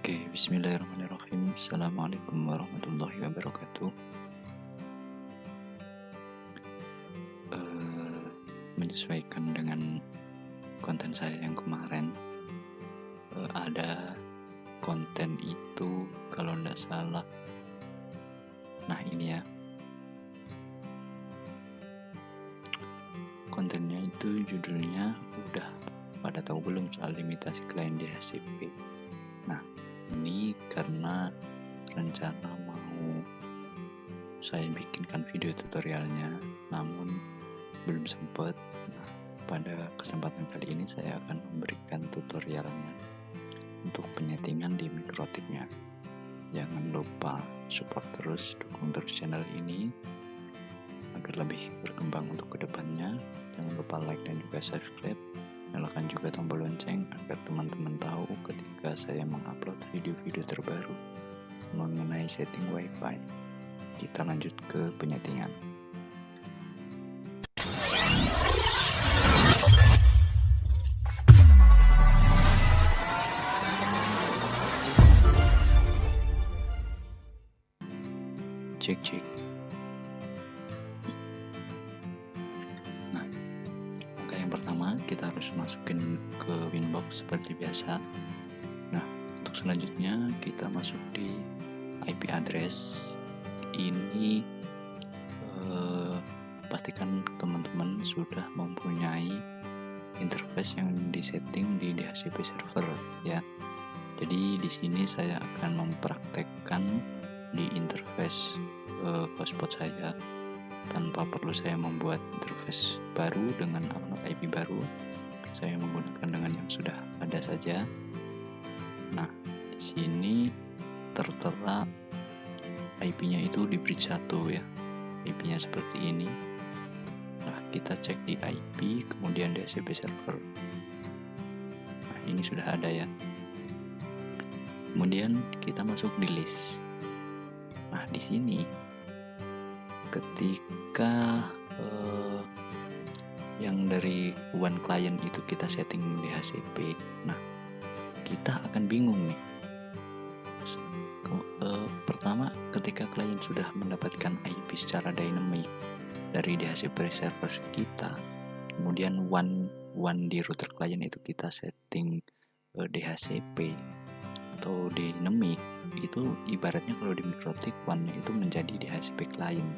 Oke, bismillahirrahmanirrahim. Assalamualaikum warahmatullahi wabarakatuh. Menyesuaikan dengan konten saya yang kemarin, ada konten itu kalau nggak salah. Nah ini ya, kontennya itu judulnya udah pada tahu belum soal limitasi klien DHCP. Nah ini karena rencana mau saya bikinkan video tutorialnya, namun belum sempat. Nah, pada kesempatan kali ini saya akan memberikan tutorialnya untuk penyetingan di mikrotiknya. Jangan lupa support terus, dukung terus channel ini agar lebih berkembang untuk kedepannya. Jangan lupa like dan juga subscribe. Nyalakan juga tombol lonceng agar teman-teman tahu ketika saya mengupload video-video terbaru mengenai setting wifi. Kita lanjut ke penyetingan. Cek. Nah, langkah yang pertama kita harus masukin ke Winbox seperti biasa. Nah, untuk selanjutnya kita masuk di IP address. Ini pastikan teman-teman sudah mempunyai interface yang disetting di DHCP server ya. Jadi di sini saya akan mempraktekkan di interface hotspot saya tanpa perlu saya membuat interface baru dengan alamat IP baru. Saya menggunakan dengan yang sudah ada saja. Nah, di sini tertera IP-nya itu di bridge 1 ya. IP-nya seperti ini. Nah, kita cek di IP kemudian DHCP server. Nah, ini sudah ada ya. Kemudian kita masuk di list. Nah, di sini ketika yang dari one client itu kita setting DHCP, nah kita akan bingung nih. Pertama, ketika klien sudah mendapatkan IP secara dynamic dari DHCP server kita, kemudian one di router klien itu kita setting DHCP atau dynamic, itu ibaratnya kalau di mikrotik one-nya itu menjadi DHCP client.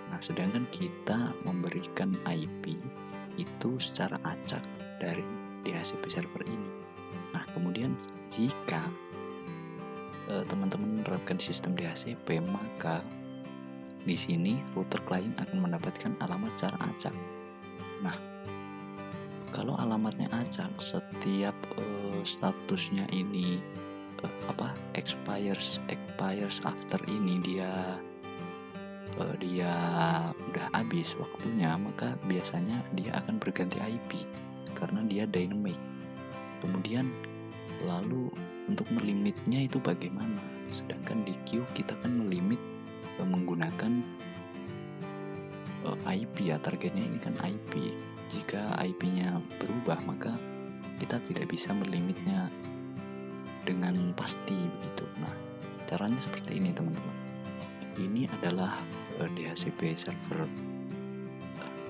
Nah, sedangkan kita memberikan IP itu secara acak dari DHCP server ini. Nah, kemudian jika teman-teman menerapkan sistem DHCP, maka di sini router klien akan mendapatkan alamat secara acak. Nah, kalau alamatnya acak, setiap statusnya ini expires after ini dia udah habis waktunya, maka biasanya dia akan berganti IP karena dia dynamic. Kemudian lalu untuk melimitnya itu bagaimana? Sedangkan di queue kita kan melimit menggunakan IP ya, targetnya ini kan IP. Jika IP-nya berubah, maka kita tidak bisa melimitnya dengan pasti begitu. Nah, caranya seperti ini teman-teman. Ini adalah DHCP server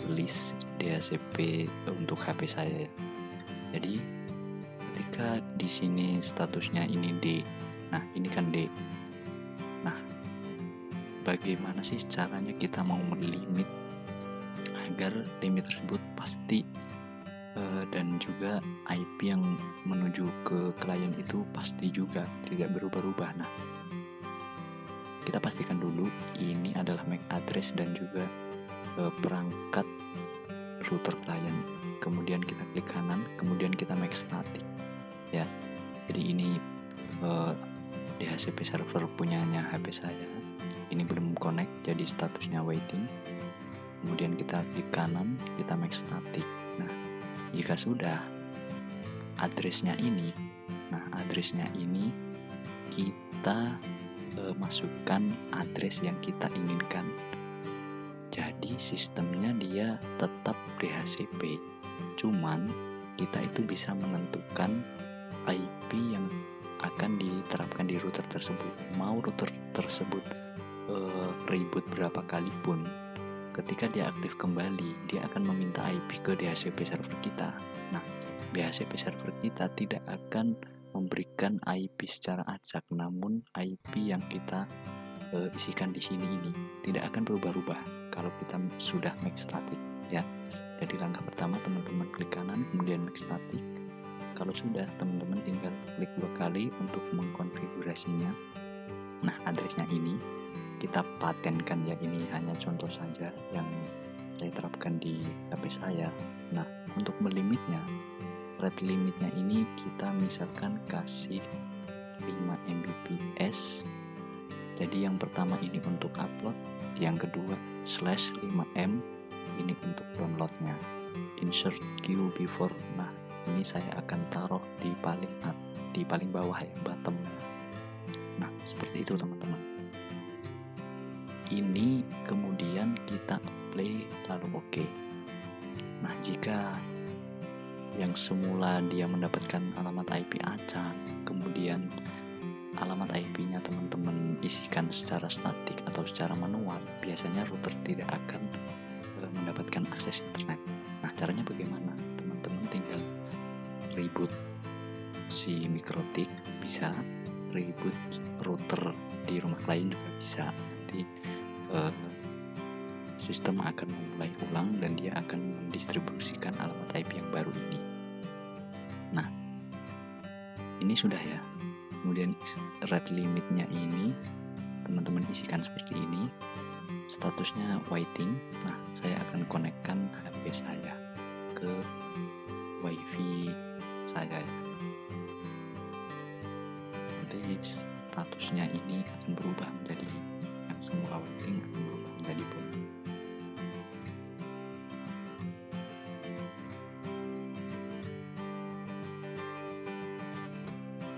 list DHCP untuk HP saya. Jadi ketika di sini statusnya ini D, nah ini kan D. Nah, bagaimana sih caranya kita mau melimit agar limit tersebut pasti dan juga IP yang menuju ke klien itu pasti juga tidak berubah-ubah. Nah, kita pastikan dulu ini adalah MAC address dan juga perangkat router klien. Kemudian kita klik kanan, kemudian kita make static ya. Jadi ini DHCP server punyanya HP saya. Ini belum connect, jadi statusnya waiting. Kemudian kita klik kanan, kita make static. Nah, jika sudah addressnya ini, kita masukkan address yang kita inginkan. Jadi sistemnya dia tetap DHCP, cuman kita itu bisa menentukan IP yang akan diterapkan di router tersebut. Mau router tersebut reboot berapa kali pun, ketika dia aktif kembali, dia akan meminta IP ke DHCP server kita. Nah, DHCP server kita tidak akan memberikan IP secara acak, namun IP yang kita isikan di sini ini tidak akan berubah-ubah kalau kita sudah make static ya. Jadi langkah pertama teman-teman klik kanan, kemudian make static. Kalau sudah, teman-teman tinggal klik 2 kali untuk mengkonfigurasinya. Nah, addressnya ini kita patenkan ya, ini hanya contoh saja yang saya terapkan di HP saya. Nah, untuk melimitnya, rate limitnya ini kita misalkan kasih 5 Mbps. Jadi yang pertama ini untuk upload, yang kedua /5M ini untuk downloadnya. Insert queue before. Nah, ini saya akan taruh di paling bawah ya, bottomnya. Nah, seperti itu teman-teman. Ini kemudian kita play lalu oke. Nah, jika yang semula dia mendapatkan alamat IP acak, kemudian alamat IP-nya teman-teman isikan secara statik atau secara manual, biasanya router tidak akan mendapatkan akses internet. Nah, caranya bagaimana? Teman-teman tinggal reboot si MikroTik, bisa reboot router di rumah klien juga bisa. Nanti sistem akan memulai ulang dan dia akan mendistribusikan alamat IP yang baru ini. Nah, ini sudah ya. Kemudian rate limitnya ini teman-teman isikan seperti ini. Statusnya waiting. Nah, saya akan konekkan HP saya ke WiFi saya. Nanti statusnya ini akan berubah menjadi yang semula waiting akan berubah menjadi bold.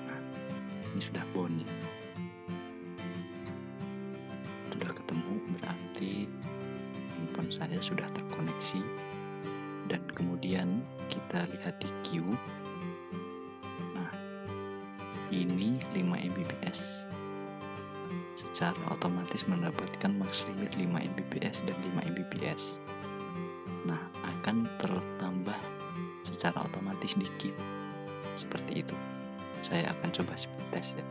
Nah, ini sudah bound ya. Sudah ketemu, berarti handphone saya sudah terkoneksi. Dan kemudian kita lihat di queue. Nah, ini 5 Mbps. Secara otomatis mendapatkan max limit 5 Mbps dan 5 Mbps. Nah, akan tertambah secara otomatis di queue. Seperti itu. Saya akan coba speed test ya.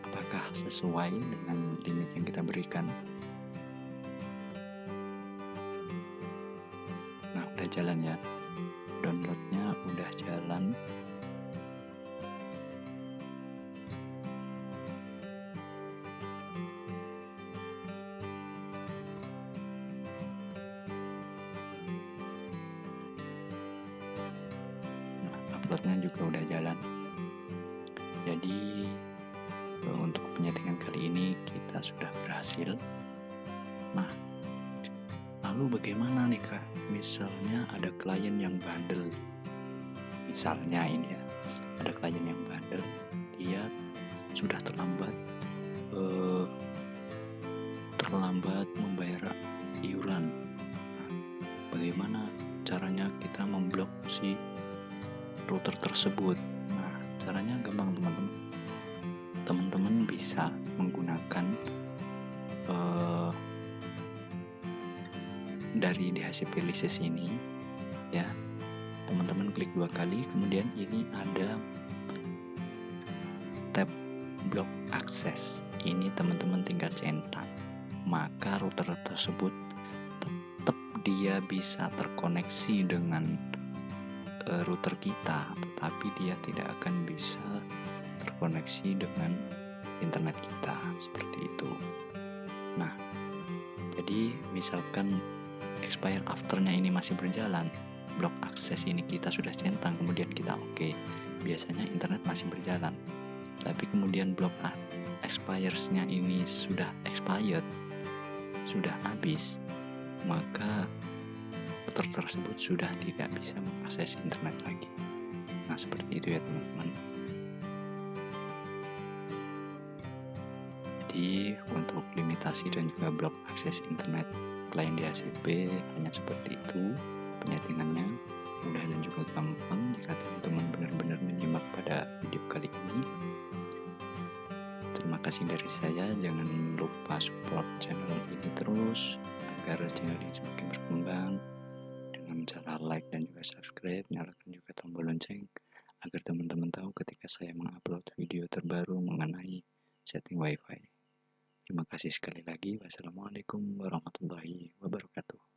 Apakah sesuai dengan limit yang kita berikan? Nah, udah jalan ya. Downloadnya udah jalan. Nah, uploadnya juga udah jalan. Jadi untuk penyetingan kali ini kita sudah berhasil. Nah, lalu bagaimana nih Kak? Misalnya ada klien yang bandel. Misalnya ini ya, ada klien yang bandel, dia sudah terlambat membayar iuran. Nah, bagaimana caranya kita memblok si router tersebut? Nah, caranya gampang teman-teman. Teman-teman bisa menggunakan dari DHCP license ini ya. Teman-teman klik 2 kali, kemudian ini ada tab block access. Ini teman-teman tinggal centang, maka router tersebut tetap dia bisa terkoneksi dengan router kita, tetapi dia tidak akan bisa terkoneksi dengan internet kita, seperti itu. Nah, jadi misalkan expire afternya ini masih berjalan, block access ini kita sudah centang, kemudian kita oke, biasanya internet masih berjalan. Tapi kemudian block expires-nya ini sudah expired, sudah habis, maka router tersebut sudah tidak bisa mengakses internet lagi. Nah, seperti itu ya teman-teman. Jadi untuk limit segmentasi dan juga blok akses internet klien di ACP. Hanya seperti itu penyetingannya, mudah dan juga gampang jika teman-teman benar-benar menyimak pada video kali ini. Terima kasih dari saya, jangan lupa support channel ini terus agar channel ini semakin berkembang dengan cara like dan juga subscribe, nyalakan juga tombol lonceng agar teman-teman tahu ketika saya mengupload video terbaru mengenai setting wifi. Terima kasih sekali lagi. Wassalamualaikum warahmatullahi wabarakatuh.